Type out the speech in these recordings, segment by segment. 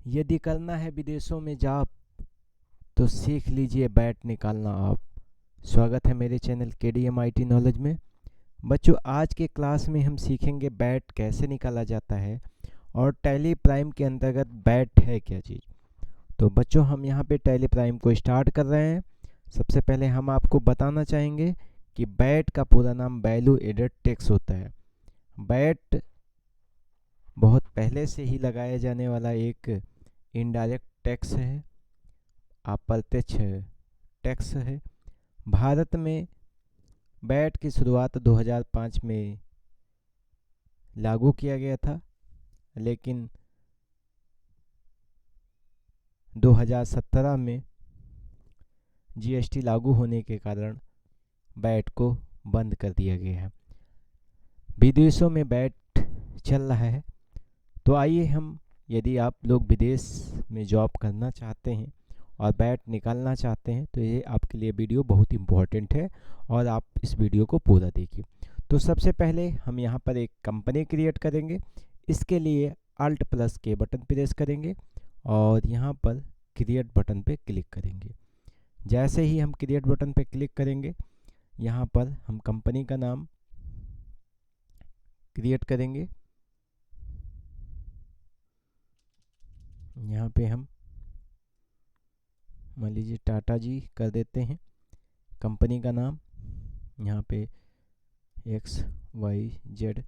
यदि करना है विदेशों में जॉब तो सीख लीजिए बैट निकालना आप। स्वागत है मेरे चैनल KDM IT नॉलेज में। बच्चों, आज के क्लास में हम सीखेंगे बैट कैसे निकाला जाता है और टैली प्राइम के अंतर्गत बैट है क्या चीज़। तो बच्चों, हम यहाँ पे टैली प्राइम को स्टार्ट कर रहे हैं। सबसे पहले हम आपको बताना चाहेंगे कि बैट का पूरा नाम वैल्यू एडेड टैक्स होता है। बैट बहुत पहले से ही लगाया जाने वाला एक इनडायरेक्ट टैक्स है, अप्रत्यक्ष टैक्स है। भारत में बैट की शुरुआत 2005 में लागू किया गया था, लेकिन 2017 में GST लागू होने के कारण बैट को बंद कर दिया गया है। विदेशों में बैट चल रहा है, तो आइए हम, यदि आप लोग विदेश में जॉब करना चाहते हैं और बैट निकालना चाहते हैं तो ये आपके लिए वीडियो बहुत इम्पोर्टेंट है और आप इस वीडियो को पूरा देखिए। तो सबसे पहले हम यहाँ पर एक कंपनी क्रिएट करेंगे। इसके लिए Alt+K बटन प्रेस करेंगे और यहाँ पर क्रिएट बटन पे क्लिक करेंगे। जैसे ही हम क्रिएट बटन पे क्लिक करेंगे, यहाँ पर हम कंपनी का नाम क्रिएट करेंगे। यहाँ पे हम मान लीजिए टाटा जी कर देते हैं कंपनी का नाम। यहाँ पे XYZ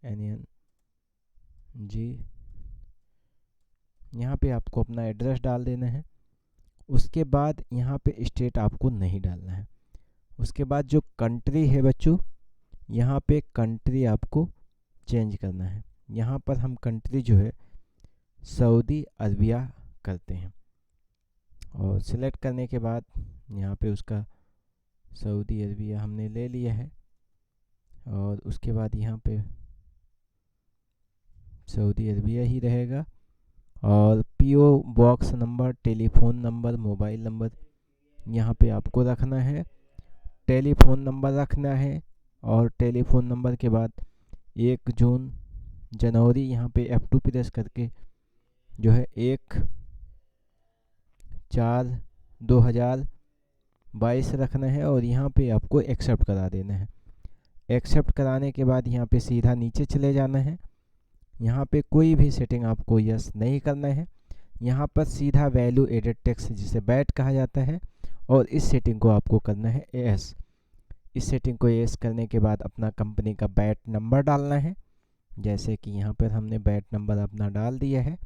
NNG, यहाँ पे आपको अपना एड्रेस डाल देना है। उसके बाद यहाँ पे स्टेट आपको नहीं डालना है। उसके बाद जो कंट्री है बच्चों, यहाँ पे कंट्री आपको चेंज करना है। यहाँ पर हम कंट्री जो है सऊदी अरबिया करते हैं और सिलेक्ट करने के बाद यहाँ पे उसका सऊदी अरबिया हमने ले लिया है और उसके बाद यहाँ पे सऊदी अरबिया ही रहेगा और PO box number, telephone number, mobile number यहाँ पे आपको रखना है। टेलीफोन नंबर रखना है और टेलीफोन नंबर के बाद 1 जून जनवरी यहाँ पे F2 प्रेस करके जो है 1/4/2022 रखना है और यहाँ पे आपको एक्सेप्ट करा देना है। एक्सेप्ट कराने के बाद यहाँ पे सीधा नीचे चले जाना है। यहाँ पे कोई भी सेटिंग आपको यस नहीं करना है। यहाँ पर सीधा वैल्यू एडेड टैक्स जिसे बैट कहा जाता है और इस सेटिंग को आपको करना है यस। इस सेटिंग को यस करने के बाद अपना कंपनी का बैट नंबर डालना है। जैसे कि यहाँ पर हमने बैट नंबर अपना डाल दिया है,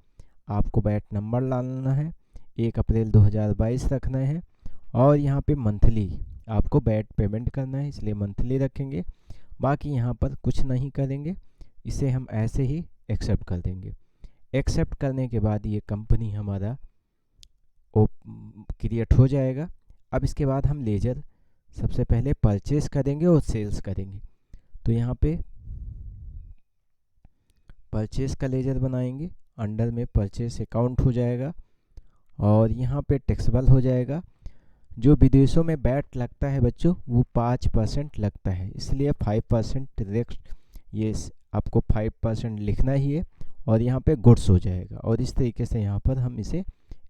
आपको बैट नंबर डालना है। 1 अप्रैल 2022 रखना है और यहाँ पे मंथली आपको बैट पेमेंट करना है, इसलिए मंथली रखेंगे। बाकी यहाँ पर कुछ नहीं करेंगे, इसे हम ऐसे ही एक्सेप्ट कर देंगे। एक्सेप्ट करने के बाद ये कंपनी हमारा क्रिएट हो जाएगा। अब इसके बाद हम लेजर सबसे पहले परचेस करेंगे और सेल्स करेंगे। तो यहाँ पे परचेस का लेजर बनाएंगे, अंडर में परचेस अकाउंट हो जाएगा और यहाँ पे टैक्सेबल हो जाएगा। जो विदेशों में बैट लगता है बच्चों वो 5% लगता है, इसलिए 5% डायरेक्ट ये आपको 5% लिखना ही है और यहाँ पे गुड्स हो जाएगा और इस तरीके से यहाँ पर हम इसे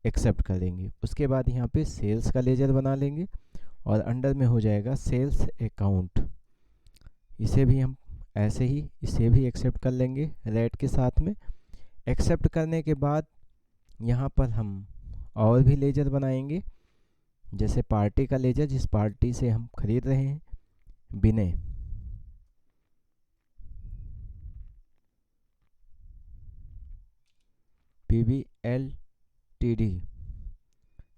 एक्सेप्ट कर देंगे। उसके बाद यहाँ पे सेल्स का लेजर बना लेंगे और अंडर में हो जाएगा सेल्स अकाउंट। इसे भी हम ऐसे ही इसे भी एक्सेप्ट कर लेंगे रेट के साथ में। एक्सेप्ट करने के बाद यहाँ पर हम और भी लेजर बनाएंगे, जैसे पार्टी का लेजर, जिस पार्टी से हम खरीद रहे हैं, विनय। PVLTD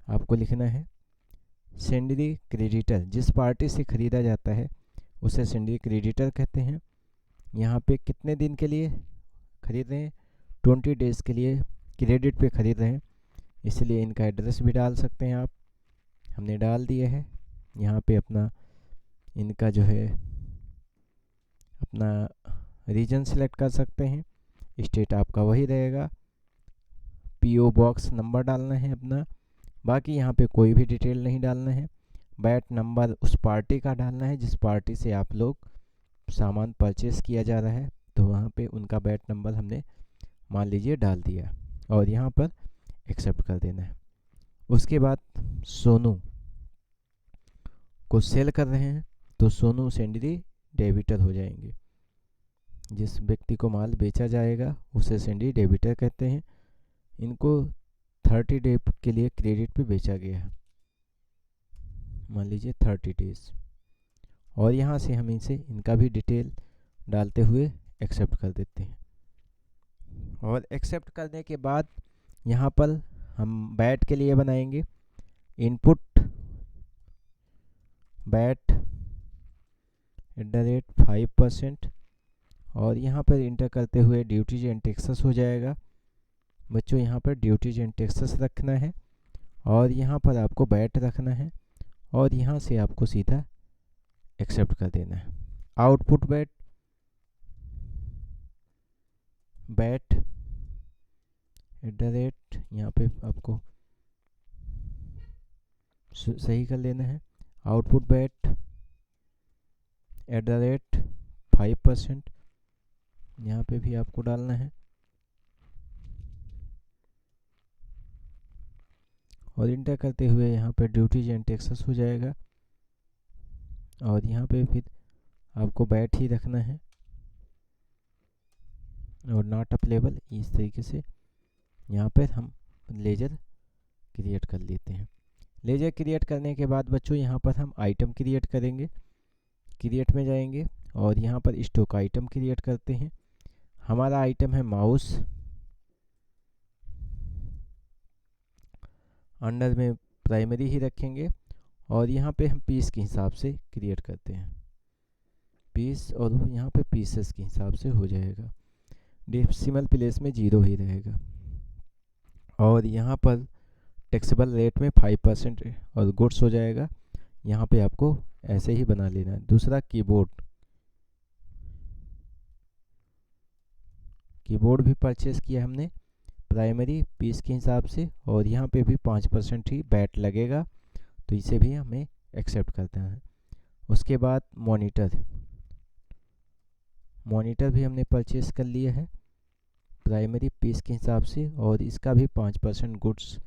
आपको लिखना है। सेंडरी क्रेडिटर, जिस पार्टी से ख़रीदा जाता है उसे सेंडरी क्रेडिटर कहते हैं। यहाँ पे कितने दिन के लिए ख़रीद रहे हैं, 20 डेज़ के लिए क्रेडिट पे ख़रीद रहे हैं, इसलिए इनका एड्रेस भी डाल सकते हैं आप। हमने डाल दिया है। यहाँ पे अपना इनका जो है अपना रीजन सेलेक्ट कर सकते हैं, स्टेट आपका वही रहेगा। PO बॉक्स नंबर डालना है अपना, बाकी यहाँ पे कोई भी डिटेल नहीं डालना है। बैट नंबर उस पार्टी का डालना है जिस पार्टी से आप लोग सामान परचेस किया जा रहा है, तो वहाँ पे उनका बैट नंबर हमने मान लीजिए डाल दिया और यहाँ पर एक्सेप्ट कर देना है। उसके बाद सोनू को सेल कर रहे हैं तो सोनू सेंडरी डेबिटर हो जाएंगे। जिस व्यक्ति को माल बेचा जाएगा उसे सेंडरी डेबिटर कहते हैं। इनको 30 डे के लिए क्रेडिट पे बेचा गया है, मान लीजिए 30 डेज। और यहाँ से हम इनसे इनका भी डिटेल डालते हुए एक्सेप्ट कर देते हैं। और एक्सेप्ट करने के बाद यहाँ पर हम बैट के लिए बनाएंगे इनपुट बैट @5%। और यहाँ पर इंटर करते हुए ड्यूटीज एंड टैक्सेस हो जाएगा। बच्चों यहाँ पर ड्यूटीज एंड टैक्सेस रखना है और यहाँ पर आपको बैट रखना है और यहाँ से आपको सीधा एक्सेप्ट कर देना है। आउटपुट बैट यहाँ पे आपको सही कर लेना है। आउटपुट बैट @5% यहाँ पे भी आपको डालना है और इंटर करते हुए यहाँ पे ड्यूटीज एंड टैक्सेस हो जाएगा। और यहाँ पे फिर आपको बैट ही रखना है और नॉट अवेलेबल। इस तरीके से यहाँ पर हम लेजर क्रिएट कर लेते हैं। लेजर क्रिएट करने के बाद बच्चों यहाँ पर हम आइटम क्रिएट करेंगे। क्रिएट में जाएंगे और यहाँ पर स्टॉक आइटम क्रिएट करते हैं। हमारा आइटम है माउस, अंडर में प्राइमरी ही रखेंगे और यहाँ पे हम पीस के हिसाब से क्रिएट करते हैं पीस, और यहाँ पे पीसेस के हिसाब से हो जाएगा। डेसिमल प्लेस में 0 ही रहेगा। और यहाँ पर टैक्सेबल रेट में 5% और गुड्स हो जाएगा। यहाँ पे आपको ऐसे ही बना लेना है। दूसरा कीबोर्ड भी परचेस किया हमने प्राइमरी पीस के हिसाब से और यहाँ पे भी 5% ही बैट लगेगा, तो इसे भी हमें एक्सेप्ट करना है। उसके बाद मॉनिटर भी हमने परचेस कर लिया है प्राइमरी पीस के हिसाब से और इसका भी 5% गुड्स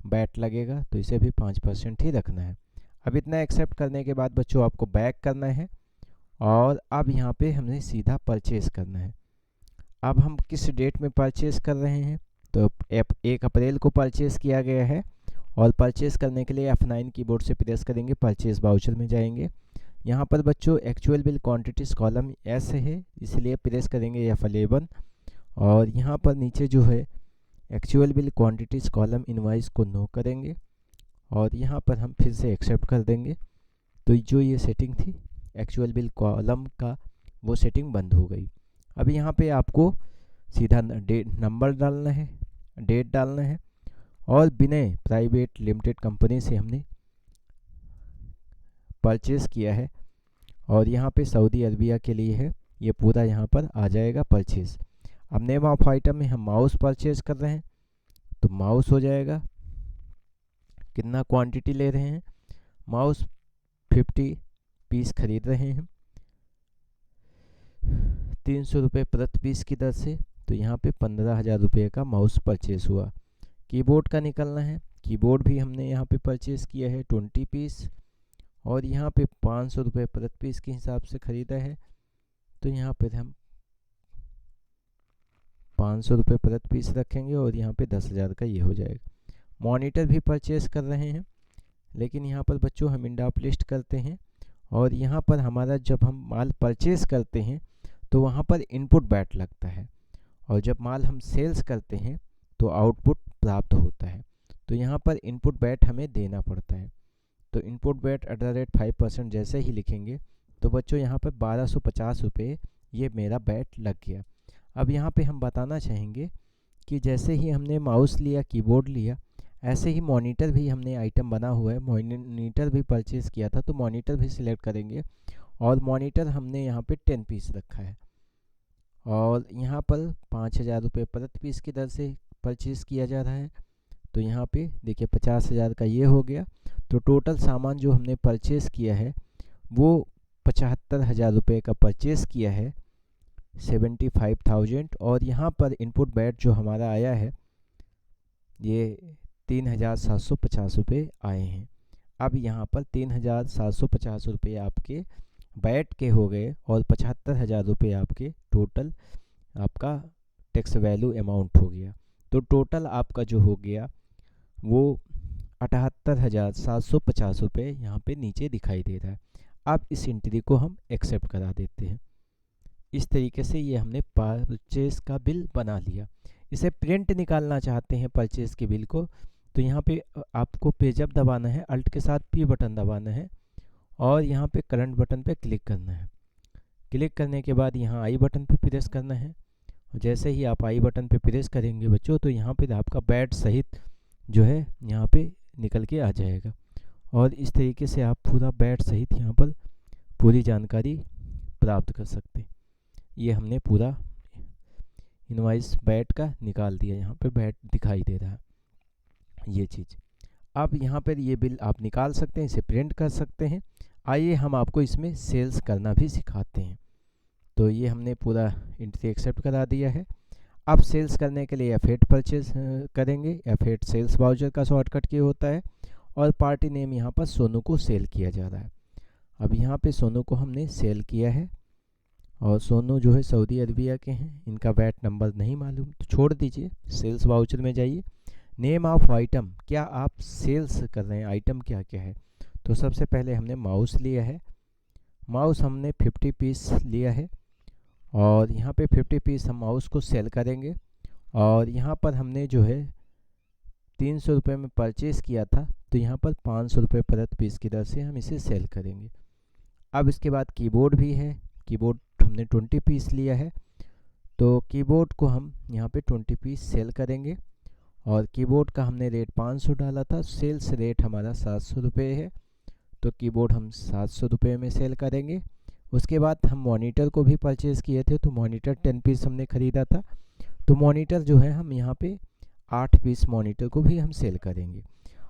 बैट लगेगा, तो इसे भी 5% ही रखना है। अब इतना एक्सेप्ट करने के बाद बच्चों आपको बैक करना है और अब यहाँ पे हमने सीधा परचेस करना है। अब हम किस डेट में परचेस कर रहे हैं, तो 1 अप्रैल को परचेस किया गया है। और परचेस करने के लिए F9 कीबोर्ड से प्रेस करेंगे, परचेस वाउचर में जाएंगे। यहाँ पर बच्चों actual bill quantities column S है, इसलिए प्रेस करेंगे F11 और यहाँ पर नीचे जो है actual bill quantities column invoice को नो करेंगे और यहाँ पर हम फिर से एक्सेप्ट कर देंगे। तो जो ये सेटिंग थी एक्चुअल बिल कॉलम का, वो सेटिंग बंद हो गई। अब यहाँ पे आपको सीधा नंबर डालना है, डेट डालना है और विनय प्राइवेट लिमिटेड कंपनी से हमने परचेस किया है और यहाँ पे सऊदी अरबिया के लिए है, ये पूरा यहाँ पर आ जाएगा परचेस। अब नेम ऑफ आइटम में हम माउस परचेस कर रहे हैं तो माउस हो जाएगा। कितना क्वांटिटी ले रहे हैं, माउस 50 पीस खरीद रहे हैं 300 रुपये प्रति पीस की दर से, तो यहाँ पे 15,000 रुपये का माउस परचेस हुआ। कीबोर्ड का निकलना है, कीबोर्ड भी हमने यहाँ पे परचेस किया है 20 पीस और यहाँ पे 500 रुपये प्रति पीस के हिसाब से ख़रीदा है, तो यहाँ पे हम 500 रुपये प्रति पीस रखेंगे और यहाँ पे 10,000 का ये हो जाएगा। मॉनिटर भी परचेस कर रहे हैं, लेकिन यहाँ पर बच्चों हम इंड ऑफ लिस्ट करते हैं और यहाँ पर हमारा जब हम माल परचेस करते हैं तो वहाँ पर इनपुट बैट लगता है और जब माल हम सेल्स करते हैं तो आउटपुट प्राप्त होता है, तो यहाँ पर इनपुट बैट हमें देना पड़ता है। तो इनपुट बैट @5% जैसे ही लिखेंगे तो बच्चों यहाँ पर 1250 रुपये ये मेरा बैट लग गया। अब यहाँ पे हम बताना चाहेंगे कि जैसे ही हमने माउस लिया, कीबोर्ड लिया, ऐसे ही मॉनिटर भी हमने आइटम बना हुआ है, मॉनिटर भी परचेस किया था, तो मॉनिटर भी सिलेक्ट करेंगे और मॉनिटर हमने यहाँ पे 10 पीस रखा है और यहाँ पर 5,000 रुपये प्रति पीस की दर से परचेस किया जा रहा है, तो यहाँ पे देखिए 50,000 का ये हो गया। तो टोटल सामान जो हमने परचेस किया है वो 75,000 रुपये का परचेस किया है 75,000 और यहाँ पर इनपुट बैट जो हमारा आया है ये 3,750 रुपये आए हैं। अब यहाँ पर 3,750 रुपये आपके बैट के हो गए और 75,000 रुपये आपके टोटल आपका टैक्स वैल्यू अमाउंट हो गया। तो टोटल आपका जो हो गया वो 78,750 रुपये यहाँ पे नीचे दिखाई दे रहा है। अब इस एंट्री को हम एक्सेप्ट करा देते हैं। इस तरीके से ये हमने परचेज का बिल बना लिया। इसे प्रिंट निकालना चाहते हैं परचेज के बिल को, तो यहाँ पे आपको पेज अप दबाना है, अल्ट के साथ पी बटन दबाना है और यहाँ पे करंट बटन पे क्लिक करना है। क्लिक करने के बाद यहाँ आई बटन पे प्रेस करना है। जैसे ही आप आई बटन पे प्रेस करेंगे बच्चों तो यहाँ पे आपका बैट सहित जो है यहाँ पे निकल के आ जाएगा और इस तरीके से आप पूरा बैट सहित यहाँ पर पूरी जानकारी प्राप्त कर सकते हैं। ये हमने पूरा इनवॉइस बैट का निकाल दिया, यहाँ पे बैट दिखाई दे रहा है ये चीज़। अब यहाँ पर ये बिल आप निकाल सकते हैं, इसे प्रिंट कर सकते हैं। आइए हम आपको इसमें सेल्स करना भी सिखाते हैं। तो ये हमने पूरा एंट्री एक्सेप्ट करा दिया है। अब सेल्स करने के लिए F8 परचेज करेंगे। F8 सेल्स वाउचर का शॉर्टकट की होता है और पार्टी नेम यहाँ पर सोनू को सेल किया जा रहा है। अब यहाँ पे सोनू को हमने सेल किया है और सोनू जो है सऊदी अरबिया के हैं, इनका वैट नंबर नहीं मालूम तो छोड़ दीजिए। सेल्स वाउचर में जाइए, नेम ऑफ आइटम, क्या आप सेल्स कर रहे हैं, आइटम क्या क्या है। तो सबसे पहले हमने माउस लिया है, माउस हमने 50 पीस लिया है और यहाँ पे 50 पीस हम माउस को सेल करेंगे और यहाँ पर हमने जो है 300 रुपये में परचेज़ किया था तो यहाँ पर 500 रुपये प्रति पीस की दर से हम इसे सेल करेंगे। अब इसके बाद कीबोर्ड भी है, कीबोर्ड हमने 20 पीस लिया है तो कीबोर्ड को हम यहाँ पे 20 पीस सेल करेंगे और कीबोर्ड का हमने रेट 500 डाला था, सेल्स रेट हमारा 700 रुपये है तो कीबोर्ड हम 700 रुपये में सेल करेंगे। उसके बाद हम मॉनिटर को भी परचेज़ किए थे तो मॉनिटर 10 पीस हमने ख़रीदा था तो मॉनिटर जो है हम यहाँ पे 8 पीस मॉनिटर को भी हम सेल करेंगे।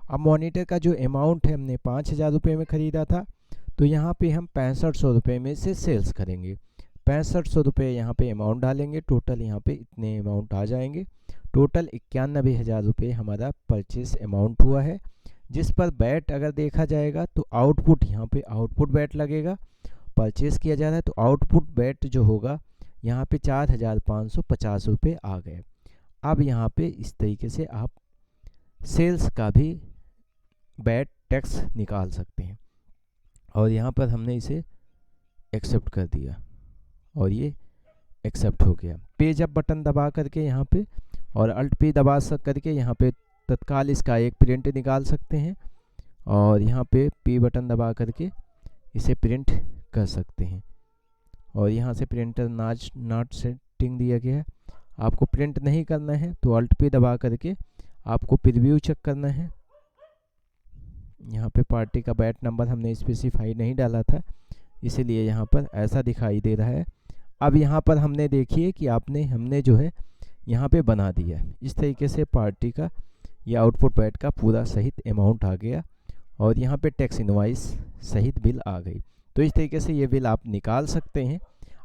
अब मॉनिटर का जो अमाउंट है हमने 5,000 रुपये में ख़रीदा था तो यहाँ पे हम 6500 रुपये में से सेल्स करेंगे। 6500 रुपये यहाँ पे अमाउंट डालेंगे, टोटल यहाँ पे इतने अमाउंट आ जाएंगे। टोटल 91,000 रुपये हमारा परचेस अमाउंट हुआ है, जिस पर बैट अगर देखा जाएगा तो आउटपुट यहाँ पे आउटपुट बैट लगेगा। परचेस किया जा रहा है तो आउटपुट बैट जो होगा यहाँ पे 4,550 रुपये आ गए। अब यहाँ पे इस तरीके से आप सेल्स का भी बैट टैक्स निकाल सकते हैं और यहाँ पर हमने इसे एक्सेप्ट कर दिया और ये एक्सेप्ट हो गया। पेज अप बटन दबा करके यहाँ पे और अल्ट पी दबा करके यहाँ पे तत्काल इसका एक प्रिंट निकाल सकते हैं और यहाँ पे पी बटन दबा करके इसे प्रिंट कर सकते हैं और यहाँ से प्रिंटर नॉट सेटिंग दिया गया है। आपको प्रिंट नहीं करना है तो अल्ट पी दबा करके आपको प्रीव्यू चेक करना है। यहाँ पे पार्टी का बैट नंबर हमने स्पेसिफाई नहीं डाला था इसीलिए यहाँ पर ऐसा दिखाई दे रहा है। अब यहाँ पर हमने देखिए कि हमने जो है यहाँ पे बना दिया है। इस तरीके से पार्टी का या आउटपुट बैट का पूरा सहित अमाउंट आ गया और यहाँ पे टैक्स इनवॉइस सहित बिल आ गई। तो इस तरीके से ये बिल आप निकाल सकते हैं।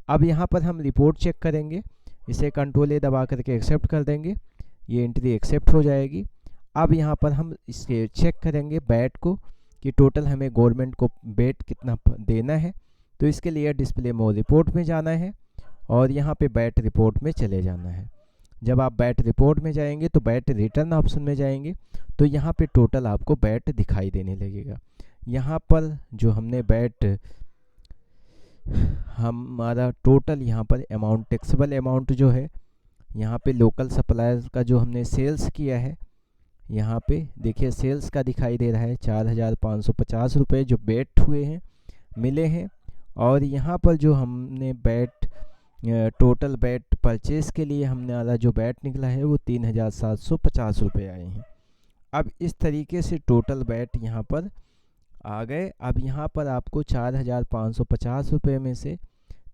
अब यहाँ पर हम रिपोर्ट चेक करेंगे, इसे कंट्रोल ए दबा करके एक्सेप्ट कर देंगे, ये एंट्री एक्सेप्ट हो जाएगी। अब यहाँ पर हम इसके चेक करेंगे बैट को कि टोटल हमें गवर्नमेंट को बैट कितना देना है। तो इसके लिए डिस्प्ले मोर रिपोर्ट में जाना है और यहाँ पे बैट रिपोर्ट में चले जाना है। जब आप बैट रिपोर्ट में जाएंगे तो बैट रिटर्न ऑप्शन में जाएंगे तो यहाँ पे टोटल आपको बैट दिखाई देने लगेगा। यहाँ पर जो हमने बैट हमारा टोटल यहाँ पर अमाउंट टैक्सेबल अमाउंट जो है यहाँ पे लोकल सप्लायर का जो हमने सेल्स किया है यहाँ पे देखिए सेल्स का दिखाई दे रहा है 4,550 रुपये जो बैट हुए हैं मिले हैं और यहाँ पर जो हमने बैट टोटल बैट परचेस के लिए हमने जो बैट निकला है वो 3,750 रुपये आए हैं। अब इस तरीके से टोटल बैट यहाँ पर आ गए। अब यहाँ पर आपको 4,550 रुपये में से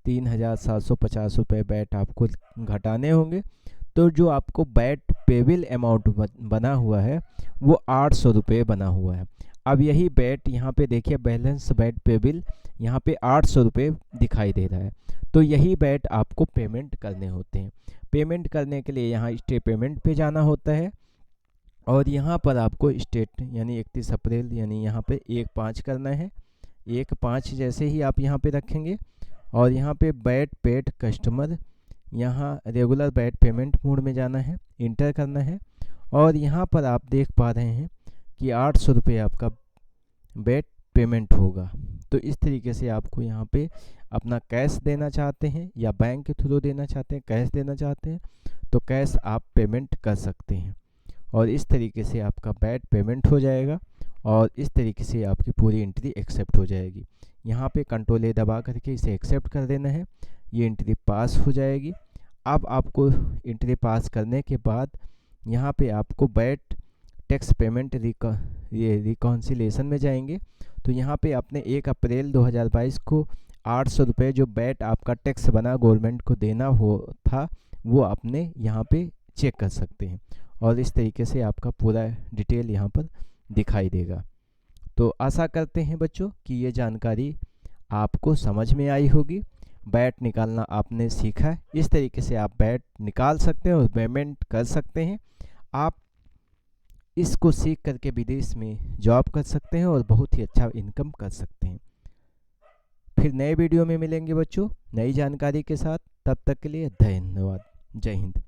3,750 रुपये बैट आपको घटाने होंगे। तो जो आपको बैट पेबल अमाउंट बना हुआ है वो 800 रुपये बना हुआ है। अब यही बैट यहाँ पे देखिए बैलेंस बैट पेबल यहाँ पे 800 रुपये दिखाई दे रहा है। तो यही बैट आपको पेमेंट करने होते हैं। पेमेंट करने के लिए यहाँ स्टे पेमेंट पे जाना होता है और यहाँ पर आपको स्टेट यानी 31 अप्रैल यानी यहाँ पे 1/5 करना है। 1/5 जैसे ही आप यहाँ पे रखेंगे और यहाँ पे बैट पेड कस्टमर, यहाँ रेगुलर बैट पेमेंट मोड में जाना है, इंटर करना है और यहाँ पर आप देख पा रहे हैं कि 800 रुपये आपका बैट पेमेंट होगा। तो इस तरीके से आपको यहाँ पे अपना कैश देना चाहते हैं या बैंक के थ्रू देना चाहते हैं, कैश देना चाहते हैं तो कैश आप पेमेंट कर सकते हैं और इस तरीके से आपका बैट पेमेंट हो जाएगा और इस तरीके से आपकी पूरी एंट्री एक्सेप्ट हो जाएगी। यहाँ पे कंट्रोल ए दबा करके इसे एक्सेप्ट कर देना है, ये एंट्री पास हो जाएगी। अब आपको एंट्री पास करने के बाद यहाँ पे आपको बैट टैक्स पेमेंट रिकॉन्सिलेशन में जाएंगे तो यहाँ पे आपने 1 अप्रैल 2022 को 800 रुपये जो बैट आपका टैक्स बना गवर्नमेंट को देना हो था वो आपने यहाँ पे चेक कर सकते हैं और इस तरीके से आपका पूरा डिटेल यहाँ पर दिखाई देगा। तो आशा करते हैं बच्चों कि ये जानकारी आपको समझ में आई होगी। बैट निकालना आपने सीखा है, इस तरीके से आप बैट निकाल सकते हैं और पेमेंट कर सकते हैं। आप इसको सीख करके विदेश में जॉब कर सकते हैं और बहुत ही अच्छा इनकम कर सकते हैं। फिर नए वीडियो में मिलेंगे बच्चों नई जानकारी के साथ, तब तक के लिए धन्यवाद। जय हिंद।